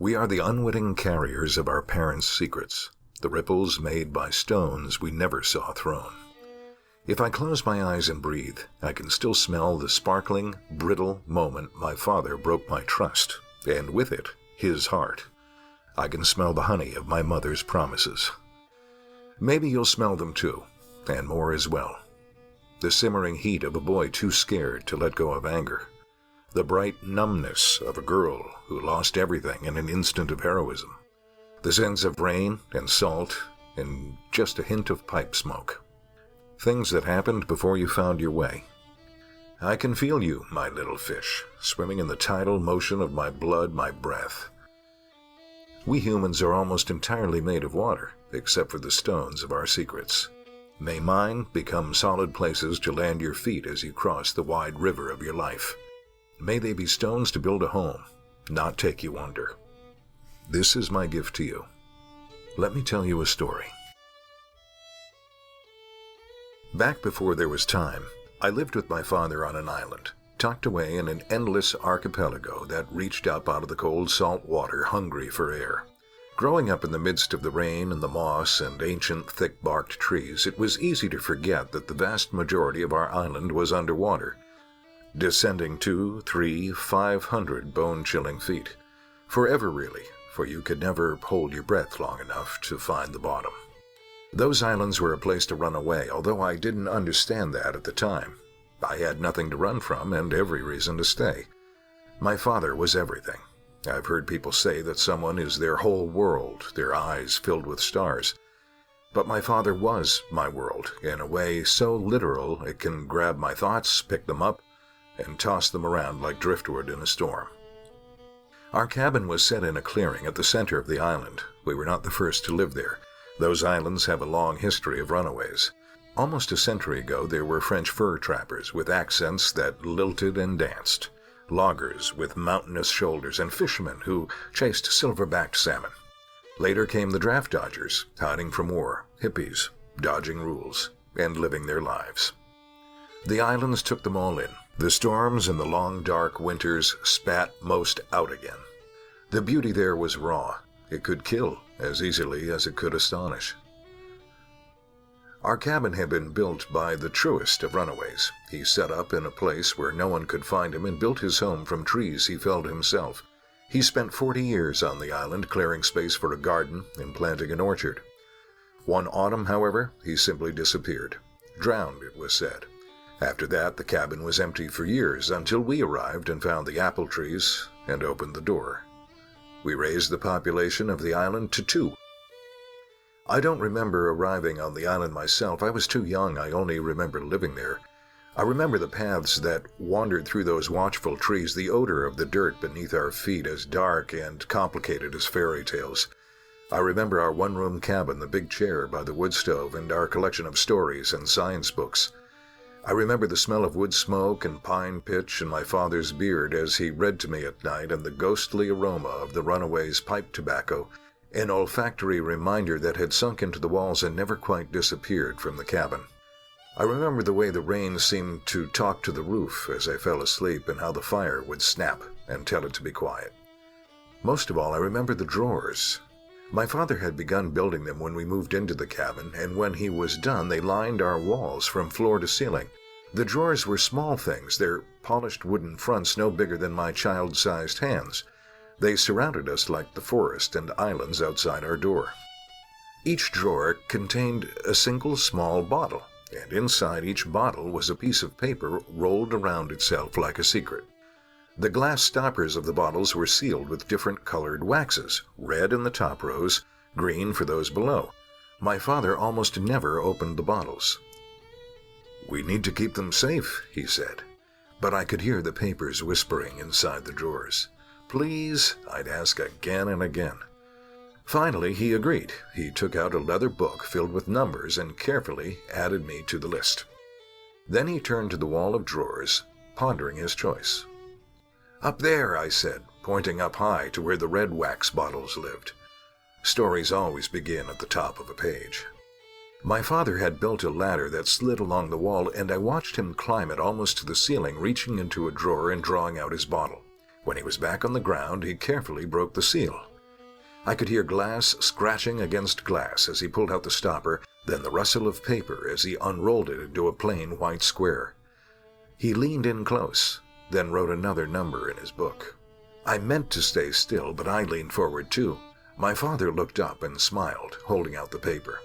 We are the unwitting carriers of our parents' secrets, the ripples made by stones we never saw thrown. If I close my eyes and breathe, I can still smell the sparkling, brittle moment my father broke my trust, and with it, his heart. I can smell the honey of my mother's promises. Maybe you'll smell them too, and more as well. The simmering heat of a boy too scared to let go of anger. The bright numbness of a girl who lost everything in an instant of heroism. The scents of rain and salt and just a hint of pipe smoke. Things that happened before you found your way. I can feel you, my little fish, swimming in the tidal motion of my blood, my breath. We humans are almost entirely made of water, except for the stones of our secrets. May mine become solid places to land your feet as you cross the wide river of your life. May they be stones to build a home, not take you under. This is my gift to you. Let me tell you a story. Back before there was time, I lived with my father on an island, tucked away in an endless archipelago that reached up out of the cold salt water, hungry for air. Growing up in the midst of the rain and the moss and ancient thick-barked trees, it was easy to forget that the vast majority of our island was underwater, descending 200, 300, 500 bone-chilling feet. Forever, really, for you could never hold your breath long enough to find the bottom. Those islands were a place to run away, although I didn't understand that at the time. I had nothing to run from and every reason to stay. My father was everything. I've heard people say that someone is their whole world, their eyes filled with stars. But my father was my world, in a way so literal it can grab my thoughts, pick them up, and toss them around like driftwood in a storm. Our cabin was set in a clearing at the center of the island. We were not the first to live there. Those islands have a long history of runaways. Almost a century ago, there were French fur trappers with accents that lilted and danced, loggers with mountainous shoulders, and fishermen who chased silverbacked salmon. Later came the draft dodgers, hiding from war, hippies, dodging rules, and living their lives. The islands took them all in. The storms and the long, dark winters spat most out again. The beauty there was raw. It could kill as easily as it could astonish. Our cabin had been built by the truest of runaways. He set up in a place where no one could find him and built his home from trees he felled himself. He spent 40 years on the island clearing space for a garden and planting an orchard. One autumn, however, he simply disappeared. Drowned, it was said. After that, the cabin was empty for years until we arrived and found the apple trees and opened the door. We raised the population of the island to 2. I don't remember arriving on the island myself. I was too young. I only remember living there. I remember the paths that wandered through those watchful trees, the odor of the dirt beneath our feet as dark and complicated as fairy tales. I remember our one-room cabin, the big chair by the wood stove, and our collection of stories and science books. I remember the smell of wood smoke and pine pitch and my father's beard as he read to me at night, and the ghostly aroma of the runaways' pipe tobacco, an olfactory reminder that had sunk into the walls and never quite disappeared from the cabin. I remember the way the rain seemed to talk to the roof as I fell asleep, and how the fire would snap and tell it to be quiet. Most of all, I remember the drawers. My father had begun building them when we moved into the cabin, and when he was done, they lined our walls from floor to ceiling. The drawers were small things, their polished wooden fronts no bigger than my child-sized hands. They surrounded us like the forest and islands outside our door. Each drawer contained a single small bottle, and inside each bottle was a piece of paper rolled around itself like a secret. The glass stoppers of the bottles were sealed with different colored waxes, red in the top rows, green for those below. My father almost never opened the bottles. "We need to keep them safe," he said, but I could hear the papers whispering inside the drawers. "Please," I'd ask again and again. Finally, he agreed. He took out a leather book filled with numbers and carefully added me to the list. Then he turned to the wall of drawers, pondering his choice. "Up there," I said, pointing up high to where the red wax bottles lived. Stories always begin at the top of a page. My father had built a ladder that slid along the wall, and I watched him climb it almost to the ceiling, reaching into a drawer and drawing out his bottle. When he was back on the ground, he carefully broke the seal. I could hear glass scratching against glass as he pulled out the stopper, then the rustle of paper as he unrolled it into a plain white square. He leaned in close, then wrote another number in his book. I meant to stay still, but I leaned forward too. My father looked up and smiled, holding out the paper.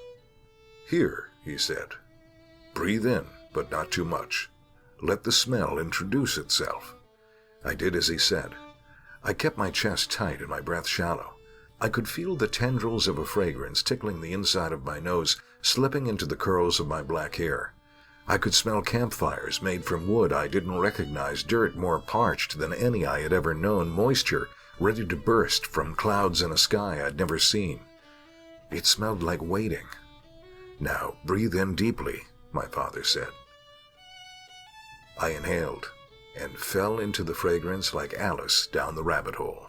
"Here," he said. "Breathe in, but not too much. Let the smell introduce itself." I did as he said. I kept my chest tight and my breath shallow. I could feel the tendrils of a fragrance tickling the inside of my nose, slipping into the curls of my black hair. I could smell campfires made from wood I didn't recognize, dirt more parched than any I had ever known, moisture ready to burst from clouds in a sky I'd never seen. It smelled like waiting. "Now breathe in deeply," my father said. I inhaled and fell into the fragrance like Alice down the rabbit hole.